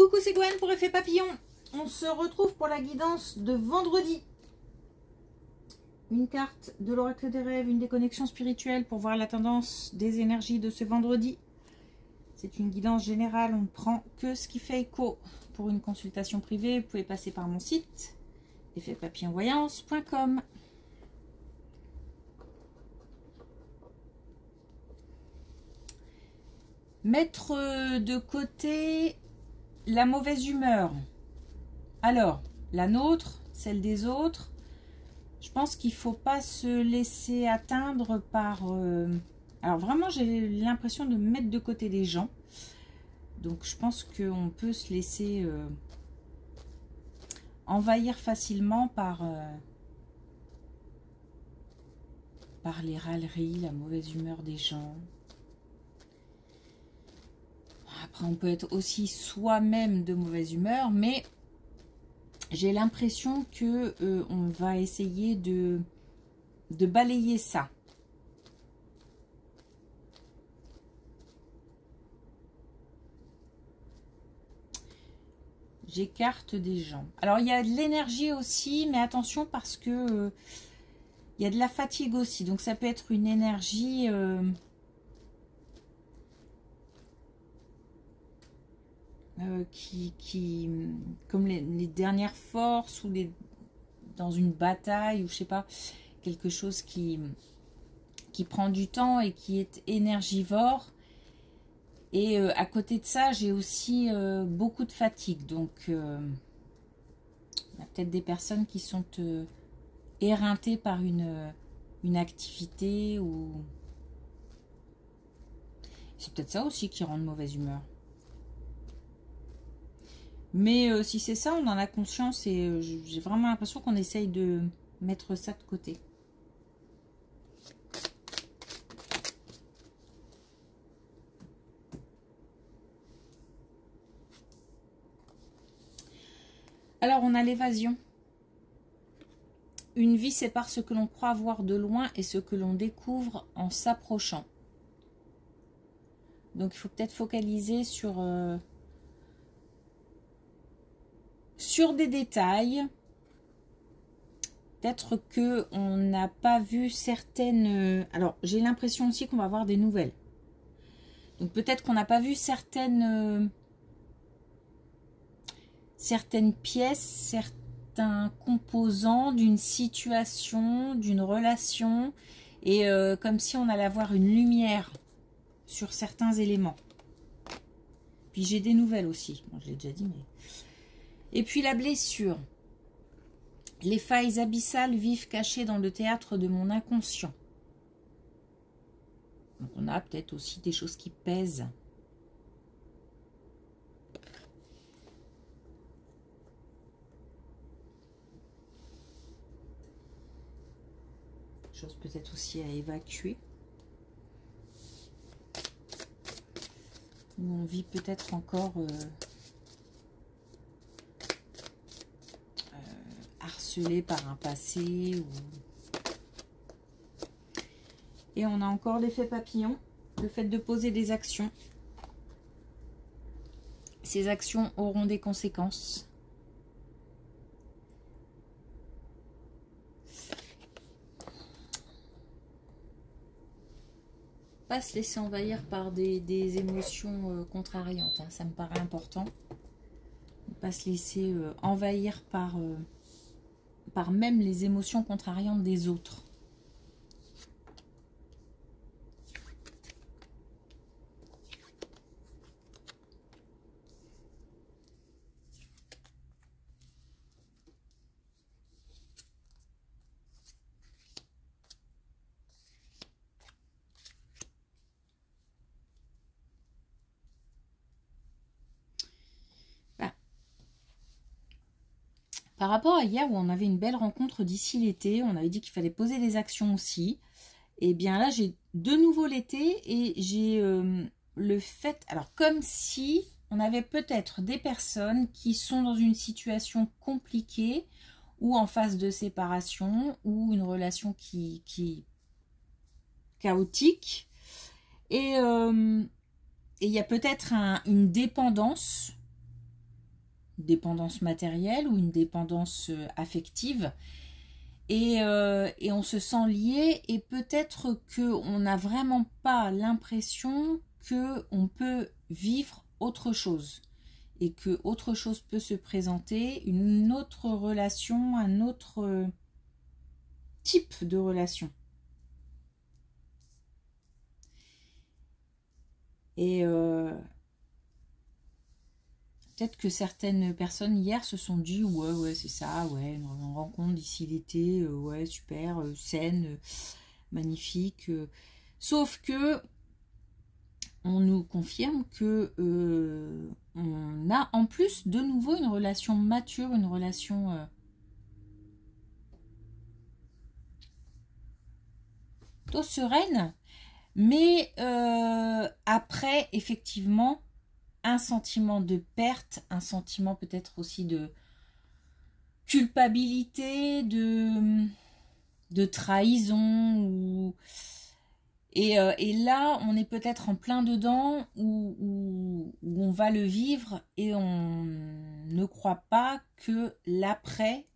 Coucou, c'est Gwen pour Effet Papillon. On se retrouve pour la guidance de vendredi. Une carte de l'oracle des rêves, une déconnexion spirituelle pour voir la tendance des énergies de ce vendredi. C'est une guidance générale, on ne prend que ce qui fait écho. Pour une consultation privée, vous pouvez passer par mon site effetpapillonvoyance.com. Mettre de côté la mauvaise humeur. Alors, la nôtre, celle des autres, je pense qu'il ne faut pas se laisser atteindre par... Alors vraiment, j'ai l'impression de mettre de côté des gens. Donc je pense qu'on peut se laisser envahir facilement par les râleries, la mauvaise humeur des gens. Après, on peut être aussi soi-même de mauvaise humeur, mais j'ai l'impression que on va essayer de balayer ça. J'écarte des gens. Alors, il y a de l'énergie aussi, mais attention parce que il y a de la fatigue aussi. Donc, ça peut être une énergie... comme les dernières forces ou dans une bataille ou je sais pas, quelque chose qui prend du temps et qui est énergivore. Et à côté de ça, j'ai aussi beaucoup de fatigue. Donc, il y a peut-être des personnes qui sont éreintées par une activité ou... C'est peut-être ça aussi qui rend de mauvaise humeur. Mais si c'est ça, on en a conscience et j'ai vraiment l'impression qu'on essaye de mettre ça de côté. Alors, on a l'évasion. Une vie sépare ce que l'on croit voir de loin et ce que l'on découvre en s'approchant. Donc, il faut peut-être focaliser sur des détails. Peut-être qu'on n'a pas vu certaines... Alors, j'ai l'impression aussi qu'on va avoir des nouvelles. Donc, peut-être qu'on n'a pas vu certaines pièces, certains composants d'une situation, d'une relation. Et comme si on allait avoir une lumière sur certains éléments. Puis, j'ai des nouvelles aussi. Bon, je l'ai déjà dit, mais... Et puis la blessure. Les failles abyssales vivent cachées dans le théâtre de mon inconscient. Donc on a peut-être aussi des choses qui pèsent. Chose peut-être aussi à évacuer. Où on vit peut-être encore... harcelé par un passé et on a encore l'effet papillon, le fait de poser des actions. Ces actions auront des conséquences. Pas se laisser envahir par des émotions contrariantes, hein, ça me paraît important. Ne pas se laisser envahir par même les émotions contrariantes des autres. Par rapport à hier où on avait une belle rencontre d'ici l'été, on avait dit qu'il fallait poser des actions aussi. Et bien là, j'ai de nouveau l'été et j'ai le fait... Alors, comme si on avait peut-être des personnes qui sont dans une situation compliquée ou en phase de séparation ou une relation qui chaotique. Et il y a peut-être une dépendance dépendance matérielle ou une dépendance affective. Et on se sent lié et peut-être qu'on n'a vraiment pas l'impression qu'on peut vivre autre chose et que autre chose peut se présenter, une autre relation, un autre type de relation. Et peut-être que certaines personnes hier se sont dit ouais c'est ça, ouais, une rencontre d'ici l'été, ouais super, saine, magnifique. Sauf que on nous confirme que on a en plus de nouveau une relation mature, une relation plutôt sereine, mais après effectivement un sentiment de perte, un sentiment peut-être aussi de culpabilité, de trahison. Et là, on est peut-être en plein dedans où on va le vivre et on ne croit pas que l'après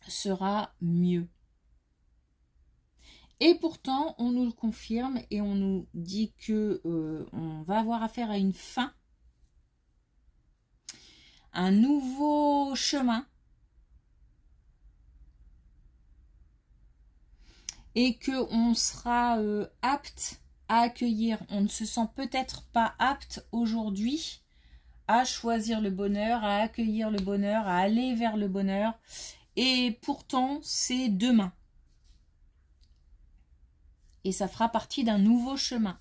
sera mieux. Et pourtant, on nous le confirme et on nous dit que on va avoir affaire à une fin, un nouveau chemin, et que on sera apte à accueillir. On ne se sent peut-être pas apte aujourd'hui à choisir le bonheur, à accueillir le bonheur, à aller vers le bonheur. Et pourtant, c'est demain. Et ça fera partie d'un nouveau chemin.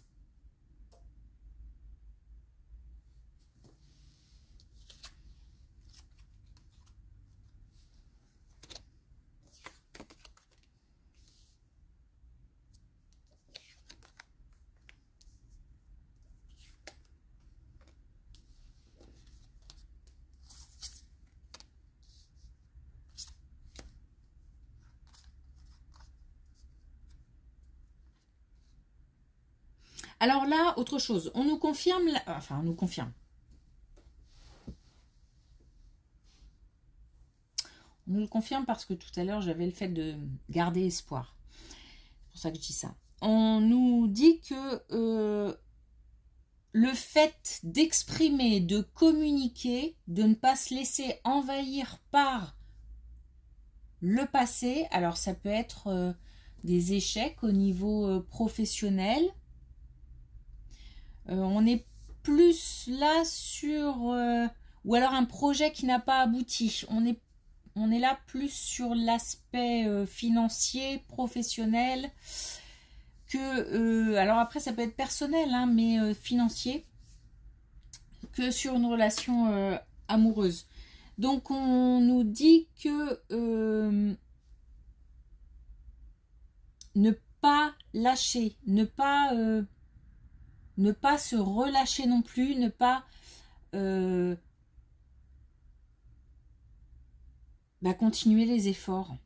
Alors là, autre chose, on nous confirme, enfin on nous confirme. On nous le confirme parce que tout à l'heure j'avais le fait de garder espoir. C'est pour ça que je dis ça. On nous dit que le fait d'exprimer, de communiquer, de ne pas se laisser envahir par le passé, alors ça peut être des échecs au niveau professionnel. On est plus là sur ou alors un projet qui n'a pas abouti. On est là plus sur l'aspect financier, professionnel, que alors après ça peut être personnel, hein, mais financier, que sur une relation amoureuse. Donc on nous dit que ne pas lâcher, ne pas se relâcher non plus, ne pas continuer les efforts,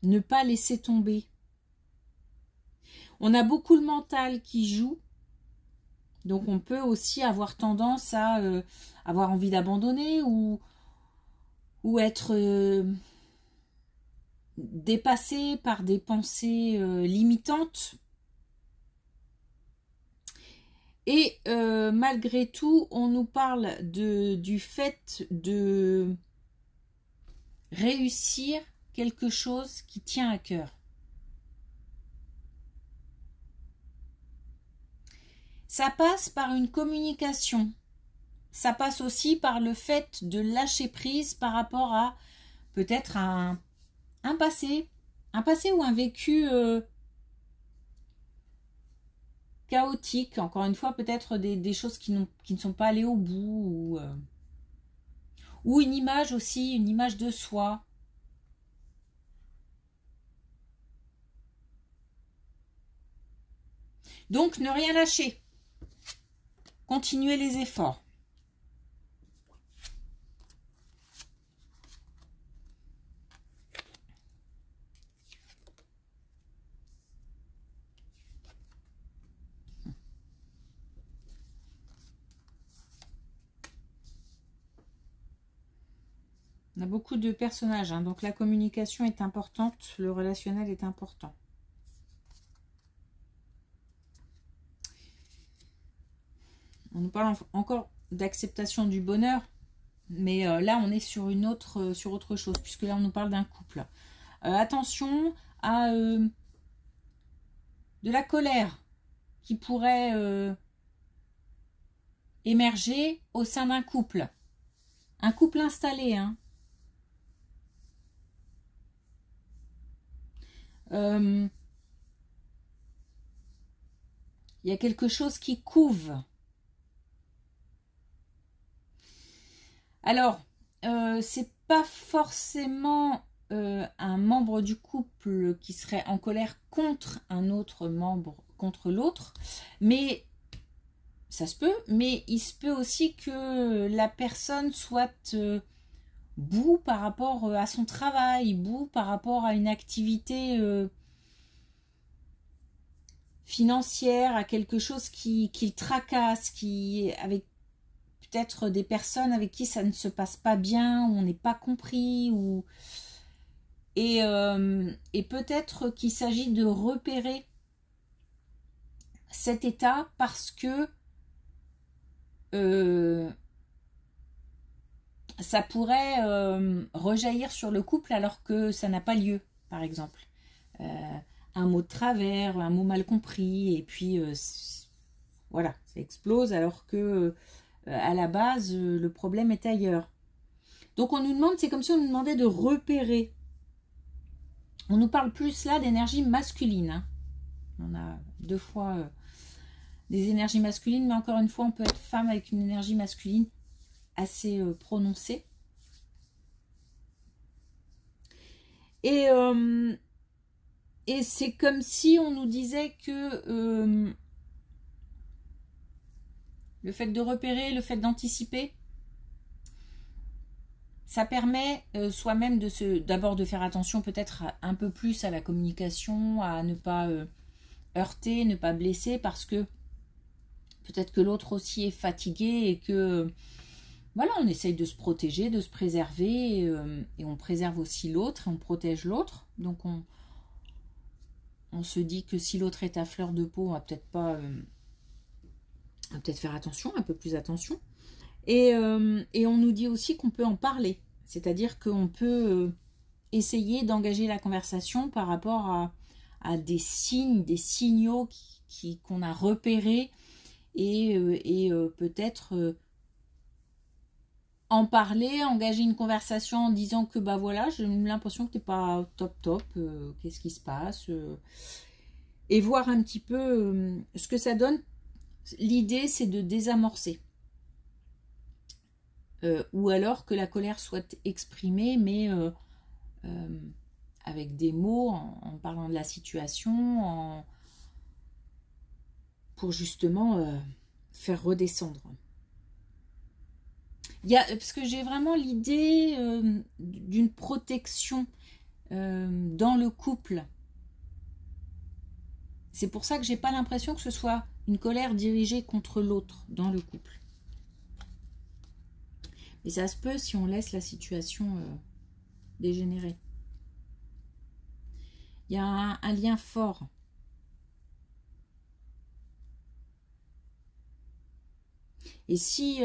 ne pas laisser tomber. On a beaucoup le mental qui joue, donc on peut aussi avoir tendance à avoir envie d'abandonner ou être dépassé par des pensées limitantes. Et malgré tout, on nous parle du fait de réussir quelque chose qui tient à cœur. Ça passe par une communication. Ça passe aussi par le fait de lâcher prise par rapport à peut-être un passé ou un vécu chaotique. Encore une fois, peut-être des choses qui ne sont pas allées au bout ou une image aussi, une image de soi. Donc, ne rien lâcher. Continuez les efforts. On a beaucoup de personnages, hein, donc la communication est importante, le relationnel est important. On nous parle encore d'acceptation du bonheur, mais là on est sur autre chose, puisque là on nous parle d'un couple. Attention à de la colère qui pourrait émerger au sein d'un couple. Un couple installé, hein. Il y a quelque chose qui couve. Alors, c'est pas forcément un membre du couple qui serait en colère contre un autre membre, contre l'autre, mais ça se peut, mais il se peut aussi que la personne soit boue par rapport à son travail, boue par rapport à une activité financière, à quelque chose qui le tracasse, avec peut-être des personnes avec qui ça ne se passe pas bien, où on n'est pas compris, et peut-être qu'il s'agit de repérer cet état parce que ça pourrait rejaillir sur le couple alors que ça n'a pas lieu, par exemple. Un mot de travers, un mot mal compris, et puis voilà, ça explose alors que à la base, le problème est ailleurs. Donc on nous demande, c'est comme si on nous demandait de repérer. On nous parle plus là d'énergie masculine, hein. On a deux fois des énergies masculines, mais encore une fois, on peut être femme avec une énergie masculine assez prononcée. Et c'est comme si on nous disait que le fait de repérer, le fait d'anticiper, ça permet soi-même d'abord de faire attention peut-être un peu plus à la communication, à ne pas heurter, ne pas blesser, parce que peut-être que l'autre aussi est fatigué et que voilà, on essaye de se protéger, de se préserver, et on préserve aussi l'autre, et on protège l'autre. Donc on se dit que si l'autre est à fleur de peau, on va peut-être pas, on va peut-être faire attention, un peu plus attention. Et on nous dit aussi qu'on peut en parler, c'est-à-dire qu'on peut essayer d'engager la conversation par rapport à des signes, des signaux qu'on a repérés, et peut-être en parler, engager une conversation en disant que bah voilà, j'ai l'impression que t'es pas top, qu'est-ce qui se passe, et voir un petit peu ce que ça donne. L'idée, c'est de désamorcer. Ou alors que la colère soit exprimée, mais avec des mots, en parlant de la situation, pour justement faire redescendre. Parce que j'ai vraiment l'idée d'une protection dans le couple. C'est pour ça que j'ai pas l'impression que ce soit une colère dirigée contre l'autre dans le couple. Et ça se peut si on laisse la situation dégénérer. Il y a un lien fort. Et si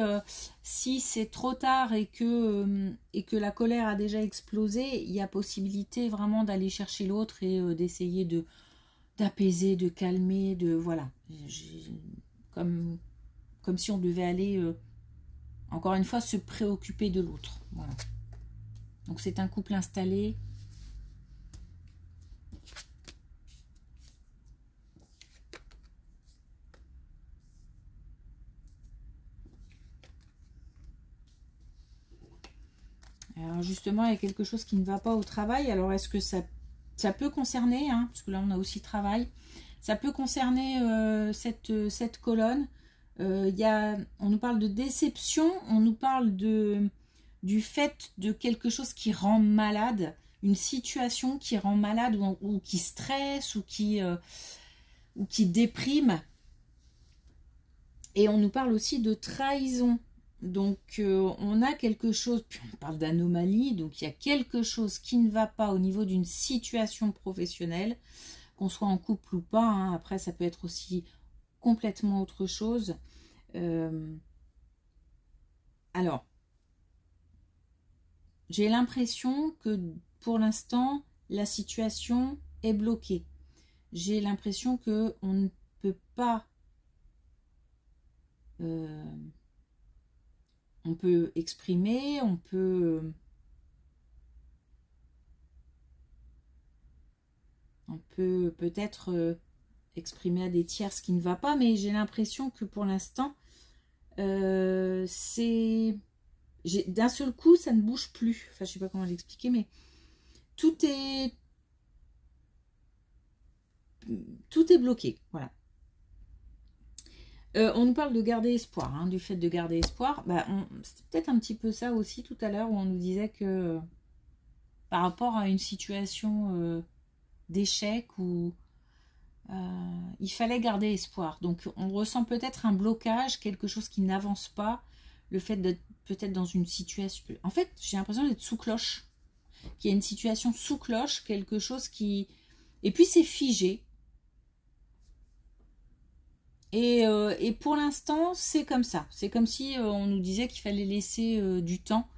c'est trop tard et que la colère a déjà explosé, il y a possibilité vraiment d'aller chercher l'autre et d'essayer d'apaiser, de calmer, voilà. Comme si on devait aller, encore une fois, se préoccuper de l'autre. Voilà. Donc c'est un couple installé. Alors justement, il y a quelque chose qui ne va pas au travail. Alors est-ce que ça peut concerner, hein, parce que là on a aussi travail, ça peut concerner cette colonne. On nous parle de déception, on nous parle du fait de quelque chose qui rend malade, une situation qui rend malade ou qui stresse ou qui déprime. Et on nous parle aussi de trahison. Donc, on a quelque chose, puis on parle d'anomalie, donc il y a quelque chose qui ne va pas au niveau d'une situation professionnelle, qu'on soit en couple ou pas, hein. Après, ça peut être aussi complètement autre chose. Alors, j'ai l'impression que pour l'instant, la situation est bloquée. J'ai l'impression que on ne peut pas... on peut exprimer, on peut peut-être exprimer à des tiers ce qui ne va pas, mais j'ai l'impression que pour l'instant, c'est... d'un seul coup, ça ne bouge plus. Enfin, je sais pas comment l'expliquer, mais tout est bloqué. Voilà. On nous parle de garder espoir, hein, du fait de garder espoir. Bah, c'était peut-être un petit peu ça aussi tout à l'heure où on nous disait que par rapport à une situation d'échec où il fallait garder espoir. Donc on ressent peut-être un blocage, quelque chose qui n'avance pas, le fait d'être peut-être dans une situation... En fait, j'ai l'impression d'être sous cloche, qu'il y a une situation sous cloche, quelque chose qui... Et puis c'est figé. Et pour l'instant, c'est comme ça. C'est comme si on nous disait qu'il fallait laisser du temps.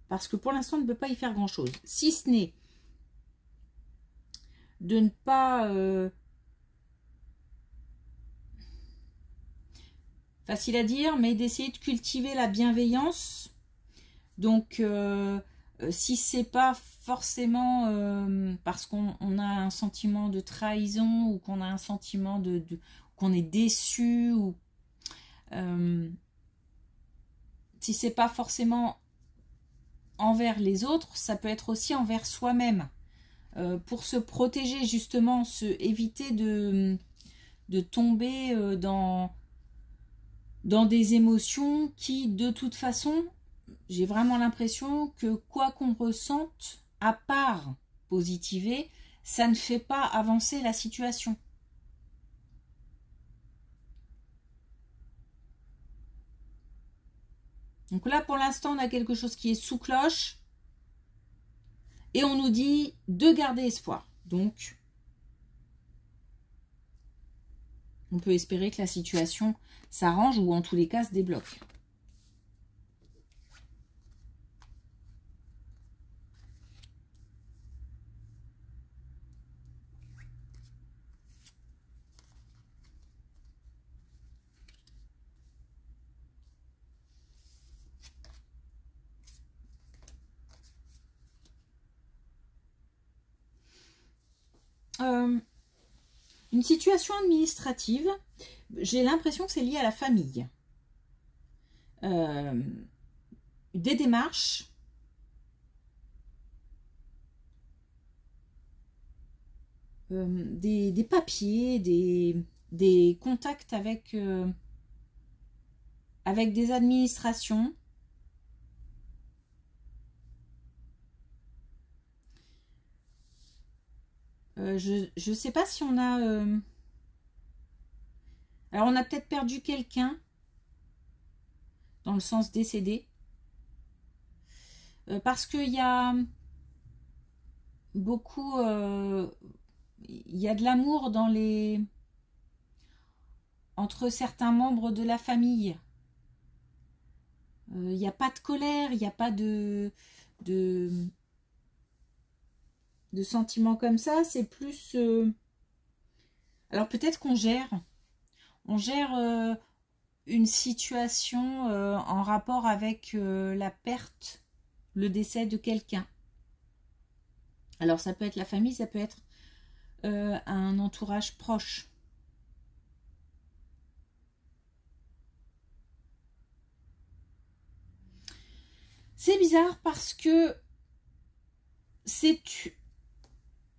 Parce que pour l'instant, on ne peut pas y faire grand-chose. Si ce n'est de ne pas... facile à dire, mais d'essayer de cultiver la bienveillance. Donc, si c'est pas forcément parce qu'on a un sentiment de trahison ou qu'on a un sentiment qu'on est déçu ou si c'est pas forcément envers les autres, ça peut être aussi envers soi-même pour se protéger justement, éviter de tomber dans des émotions qui de toute façon, j'ai vraiment l'impression que quoi qu'on ressente, à part positiver, ça ne fait pas avancer la situation. Donc là, pour l'instant, on a quelque chose qui est sous cloche. Et on nous dit de garder espoir. Donc, on peut espérer que la situation s'arrange ou en tous les cas se débloque. Une situation administrative, j'ai l'impression que c'est lié à la famille. Des démarches, des papiers, des contacts avec des administrations. Je ne sais pas si on a... Alors, on a peut-être perdu quelqu'un, dans le sens décédé. Parce qu'il y a beaucoup... il y a de l'amour dans entre certains membres de la famille. Il n'y a pas de colère, il n'y a pas de sentiments comme ça. C'est plus... Alors peut-être qu'on gère. On gère une situation en rapport avec la perte, le décès de quelqu'un. Alors ça peut être la famille, ça peut être un entourage proche. C'est bizarre parce que c'est...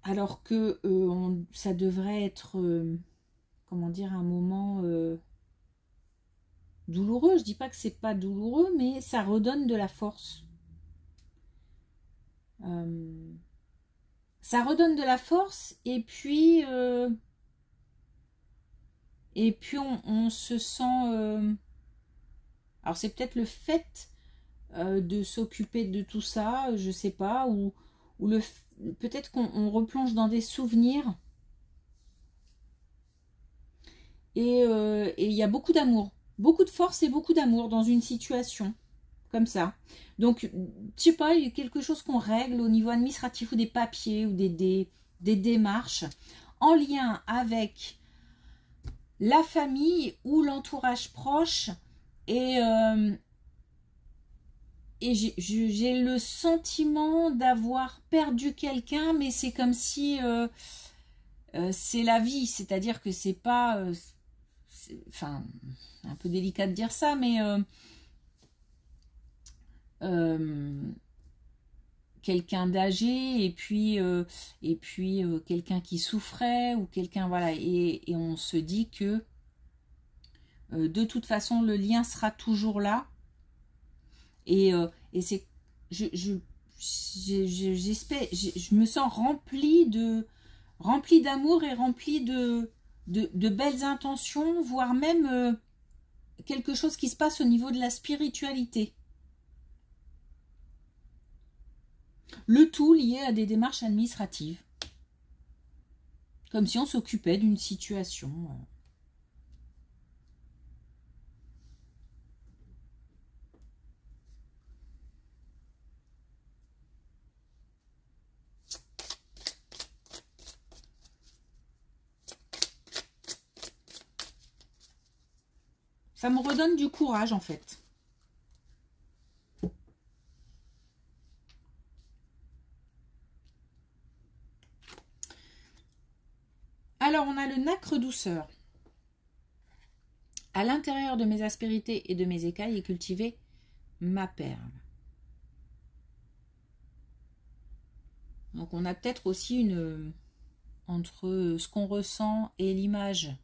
Alors que ça devrait être, comment dire, un moment douloureux. Je dis pas que c'est pas douloureux, mais ça redonne de la force. Ça redonne de la force et puis Et puis on se sent... alors c'est peut-être le fait de s'occuper de tout ça, je sais pas, ou peut-être qu'on replonge dans des souvenirs. Et il y a beaucoup d'amour, beaucoup de force et beaucoup d'amour dans une situation comme ça. Donc, je sais pas, il y a quelque chose qu'on règle au niveau administratif ou des papiers ou des démarches en lien avec la famille ou l'entourage proche. Et j'ai le sentiment d'avoir perdu quelqu'un, mais c'est comme si c'est la vie, c'est-à-dire que c'est pas... enfin, un peu délicat de dire ça, mais quelqu'un d'âgé et puis quelqu'un qui souffrait ou quelqu'un, voilà, et on se dit que de toute façon le lien sera toujours là, et c'est, j'espère, je me sens remplie d'amour et remplie de belles intentions, voire même quelque chose qui se passe au niveau de la spiritualité. Le tout lié à des démarches administratives. Comme si on s'occupait d'une situation. Ça me redonne du courage en fait. Alors, on a le nacre douceur. À l'intérieur de mes aspérités et de mes écailles est cultivée ma perle. Donc, on a peut-être aussi une... entre ce qu'on ressent et l'image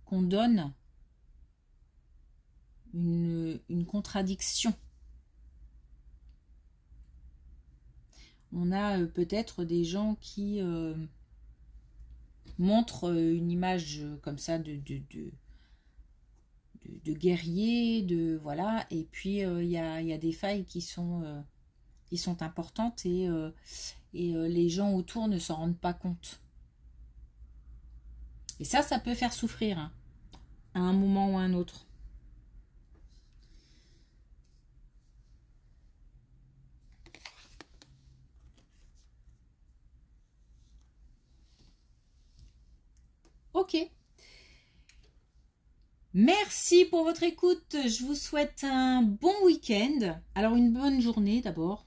qu'on donne, une contradiction. On a peut-être des gens qui... montre une image comme ça de guerrier, de voilà, et puis il y a des failles qui sont importantes, et les gens autour ne s'en rendent pas compte. Et ça peut faire souffrir, hein, à un moment ou à un autre. Ok. Merci pour votre écoute. Je vous souhaite un bon week-end. Alors, une bonne journée d'abord.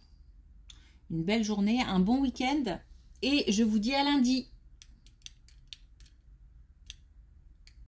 Une belle journée, un bon week-end. Et je vous dis à lundi.